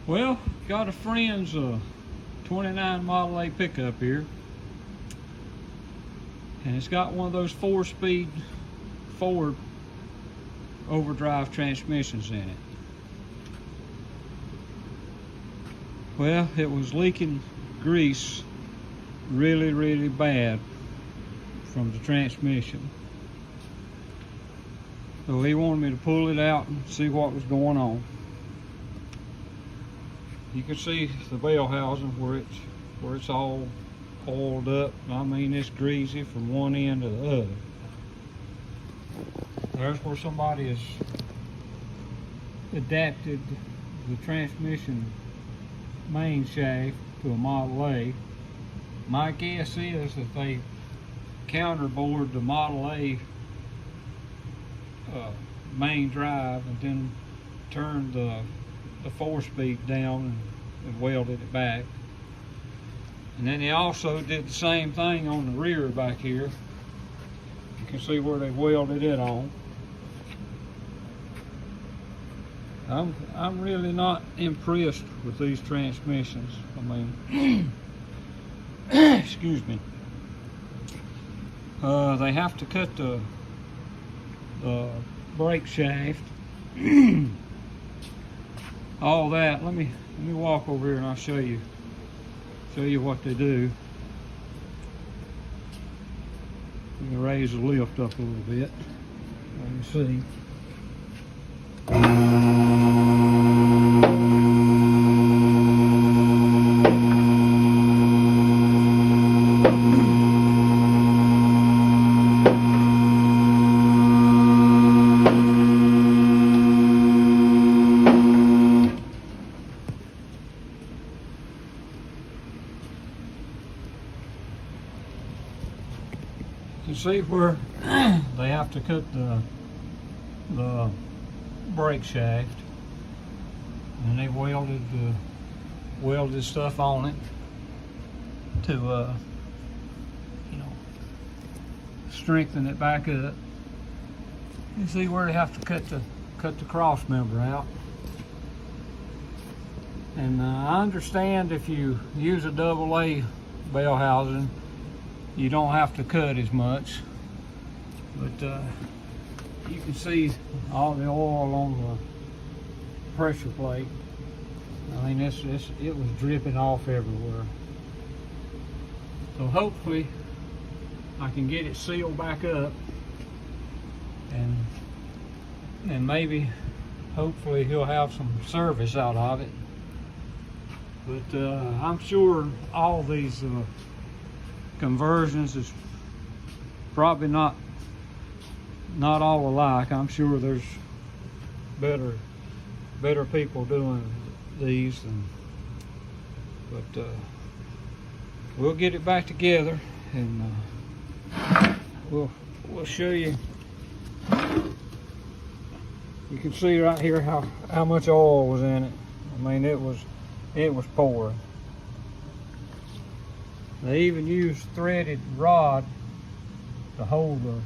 Well, got a friend's 29 Model A pickup here, and it's got one of those 4-speed Ford overdrive transmissions in it. Well, it was leaking grease really bad from the transmission. So he wanted me to pull it out and see what was going on. You can see the bell housing where it's all oiled up. I mean, it's greasy from one end to the other. There's where somebody has adapted the transmission main shaft to a Model A. My guess is that they counterbored the Model A main drive and then turned the 4-speed down and welded it back. And then they also did the same thing on the rear back here. You can see where they welded it on. I'm really not impressed with these transmissions. I mean, excuse me. They have to cut the brake shaft. All that. Let me walk over here and I'll show you what they do. Let me raise the lift up a little bit. Let me see. You see where they have to cut the brake shaft, and they welded stuff on it to you know, strengthen it back up. You see where they have to cut the cross member out. And I understand if you use a AA bell housing, you don't have to cut as much, but you can see all the oil on the pressure plate. I mean, it was dripping off everywhere. So hopefully I can get it sealed back up, and maybe hopefully he'll have some service out of it. But I'm sure all these conversions is probably not all alike. I'm sure there's better people doing these, but we'll get it back together, and we'll show you. You can see right here how much oil was in it. I mean, it was pouring. They even used threaded rod to hold the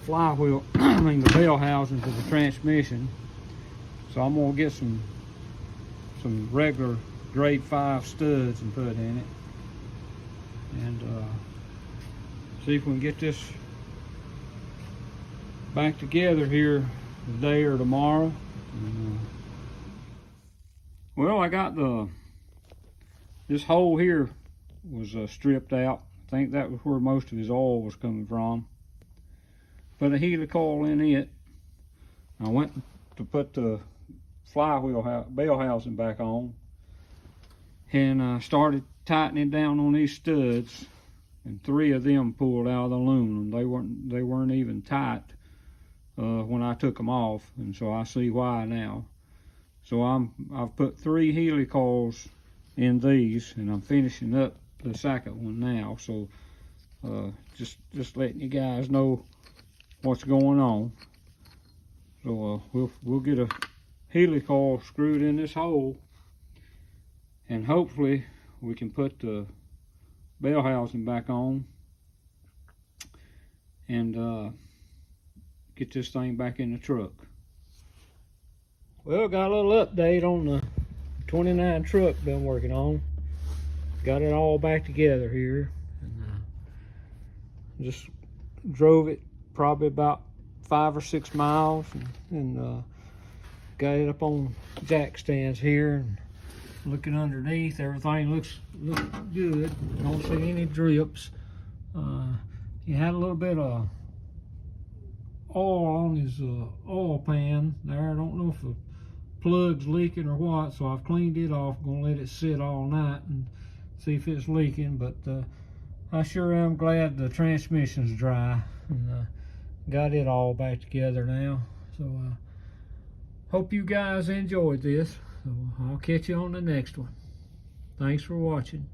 flywheel, I mean the bell housing to the transmission. So I'm gonna get some regular grade 5 studs and put in it, and see if we can get this back together here today or tomorrow. Well, I got this hole here was stripped out. I think that was where most of his oil was coming from. Put a helicoil in it. I went to put the flywheel bell housing back on, and started tightening down on these studs, and 3 of them pulled out of the aluminum. They weren't even tight when I took them off, and so I see why now. So I've put 3 helicoils in these, and I'm finishing up the second one now. So just letting you guys know what's going on. So we'll get a helicoil screwed in this hole, and hopefully we can put the bell housing back on and get this thing back in the truck. Well, got a little update on the 29 truck been working on. Got it all back together here. And, just drove it probably about 5 or 6 miles and got it up on jack stands here. And looking underneath, everything looks good. Don't see any drips. He had a little bit of oil on his oil pan there. I don't know if the plug's leaking or what, so I've cleaned it off. Gonna let it sit all night and see if it's leaking, but I sure am glad the transmission's dry and got it all back together now. So hope you guys enjoyed this. So I'll catch you on the next one. Thanks for watching.